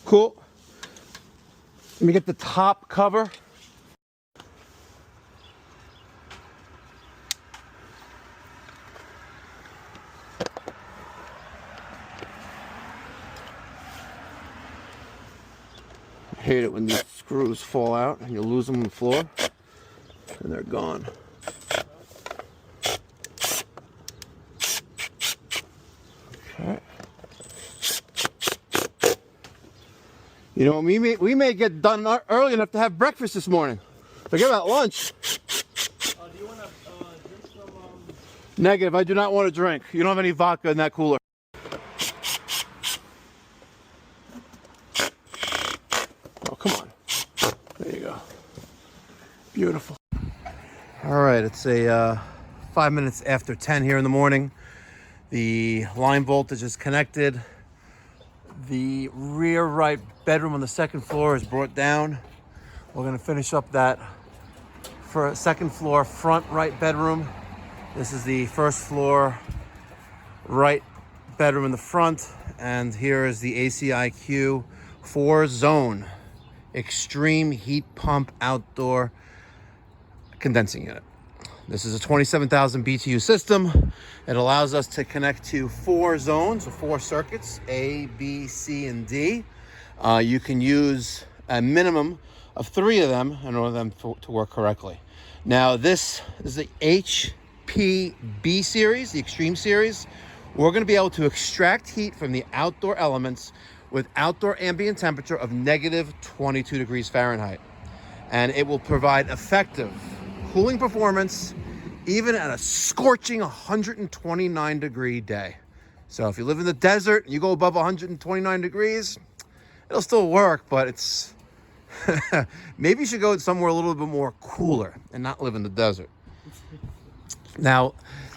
Cool. Let me get the top cover. I hate it when these screws fall out and you lose them on the floor and they're gone. Okay. You know, we may get done early enough to have breakfast this morning. Forget about lunch. Do you want to drink some? Negative. I do not want to drink. You don't have any vodka in that cooler. Oh, come on. There you go. Beautiful. All right, it's a 5 minutes after 10 here in the morning. The line voltage is connected. The rear right bedroom on the second floor is brought down. We're gonna finish up that for second floor front right bedroom. This is the first floor right bedroom in the front. And here is the ACIQ 4-zone extreme heat pump outdoor condensing unit. This is a 27,000 BTU system. It allows us to connect to 4 zones, or 4 circuits, A, B, C, and D. You can use a minimum of 3 of them in order for them to work correctly. Now, this is the HPB series, the Extreme series. We're going to be able to extract heat from the outdoor elements with outdoor ambient temperature of negative 22 degrees Fahrenheit. And it will provide effective cooling performance even at a scorching 129 degree day. So if you live in the desert and you go above 129 degrees, it'll still work, but it's maybe you should go somewhere a little bit more cooler and not live in the desert. Now,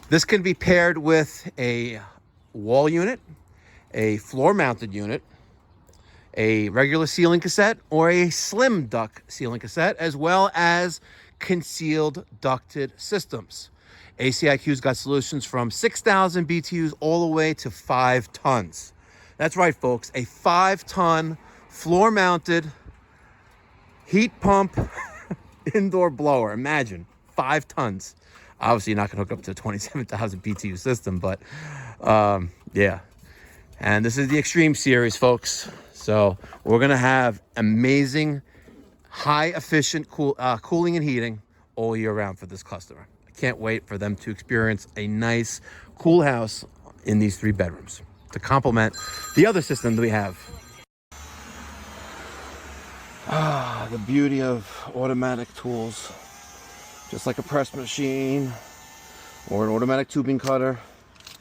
this can be paired with a wall unit, a floor mounted unit, a regular ceiling cassette, or a slim duct ceiling cassette, as well as concealed ducted systems. ACIQ's got solutions from 6,000 BTUs all the way to 5 tons. That's right, folks, a 5-ton floor-mounted heat pump indoor blower. Imagine, 5 tons. Obviously, you're not going to hook up to a 27,000 BTU system, but yeah. And this is the Extreme series, folks. So we're going to have amazing, high-efficient cooling and heating all year round for this customer. I can't wait for them to experience a nice, cool house in these 3 bedrooms to complement the other system that we have. The beauty of automatic tools. Just like a press machine, or an automatic tubing cutter,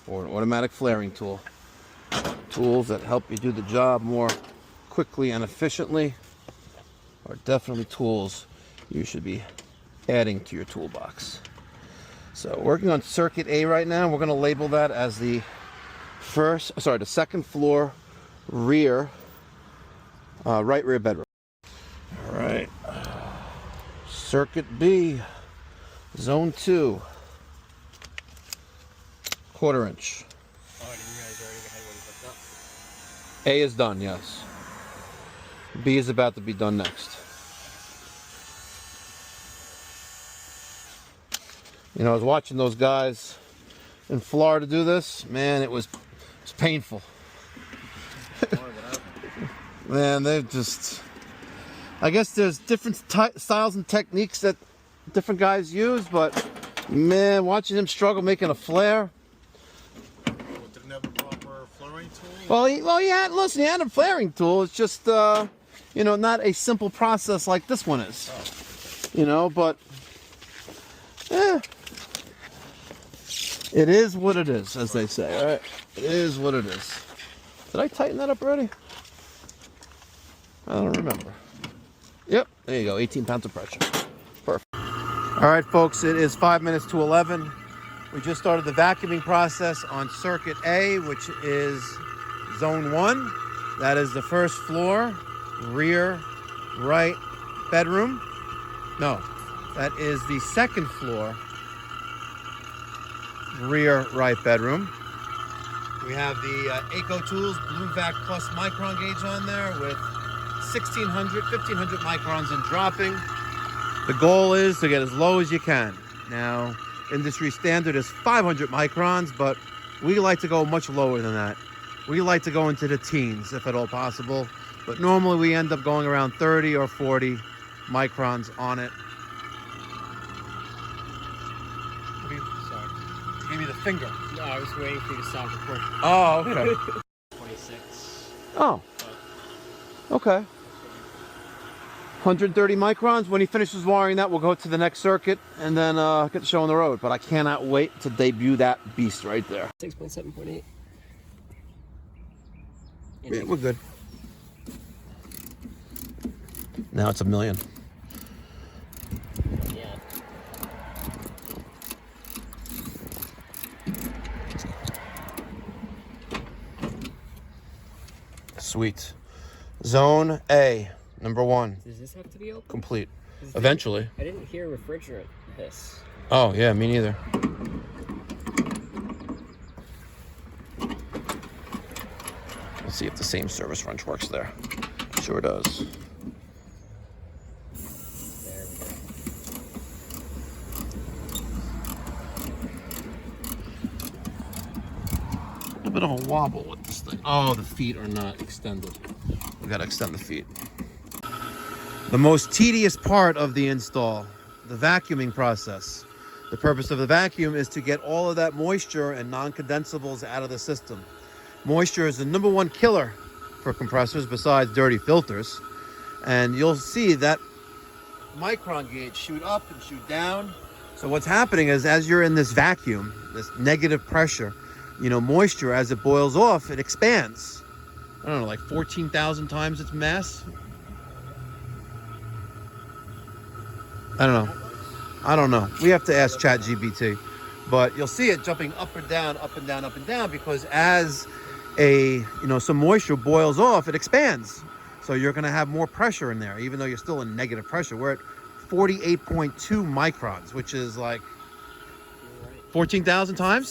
or an automatic flaring tool. Tools that help you do the job more quickly and efficiently are definitely tools you should be adding to your toolbox. So working on circuit A right now, we're going to label that as the second floor rear, right rear bedroom. All right, circuit B, zone 2, 1/4 inch. Oh, and you guys already had one hooked up? A is done, yes. B is about to be done next. You know, I was watching those guys in Florida do this. Man, it was painful. Man, they've just... I guess there's different styles and techniques that different guys use, but man, watching him struggle making a flare. Didn't have a proper flaring tool? Well, he had a flaring tool. It's just, you know, not a simple process like this one is. Oh. You know, but, it is what it is, as they say, all right? It is what it is. Did I tighten that up already? I don't remember. Yep, there you go, 18 pounds of pressure. Perfect. All right, folks, it is 5 minutes to 11. We just started the vacuuming process on circuit A, which is zone 1. That is the first floor, rear right bedroom. No, that is the second floor, rear right bedroom. We have the ACIQ Tools Blue Vac Plus Micron gauge on there with 1600, 1500 microns and dropping. The goal is to get as low as you can. Now, industry standard is 500 microns, but we like to go much lower than that. We like to go into the teens, if at all possible. But normally we end up going around 30 or 40 microns on it. Sorry. Give me the finger. No, I was waiting for you to stop recording. Oh, okay. 26. Oh, okay. 130 microns. When he finishes wiring that, we'll go to the next circuit and then get the show on the road. But I cannot wait to debut that beast right there. 6.7.8. Yeah, we're good. Now it's 1 million. Yeah. Sweet. Zone A, number 1. Does this have to be open? Complete. Eventually. I didn't hear refrigerant hiss. Oh, yeah, me neither. Let's see if the same service wrench works there. Sure does. There we go. A bit of a wobble with this thing. Oh, the feet are not extended. We gotta extend the feet. The most tedious part of the install, the vacuuming process. The purpose of the vacuum is to get all of that moisture and non-condensables out of the system. Moisture is the #1 killer for compressors besides dirty filters. And you'll see that micron gauge shoot up and shoot down. So what's happening is as you're in this vacuum, this negative pressure, moisture, as it boils off, it expands. I don't know, like 14,000 times its mass. I don't know. We have to ask ChatGPT. But you'll see it jumping up and down, up and down, up and down, because as some moisture boils off, it expands. So you're going to have more pressure in there, even though you're still in negative pressure. We're at 48.2 microns, which is like 14,000 times.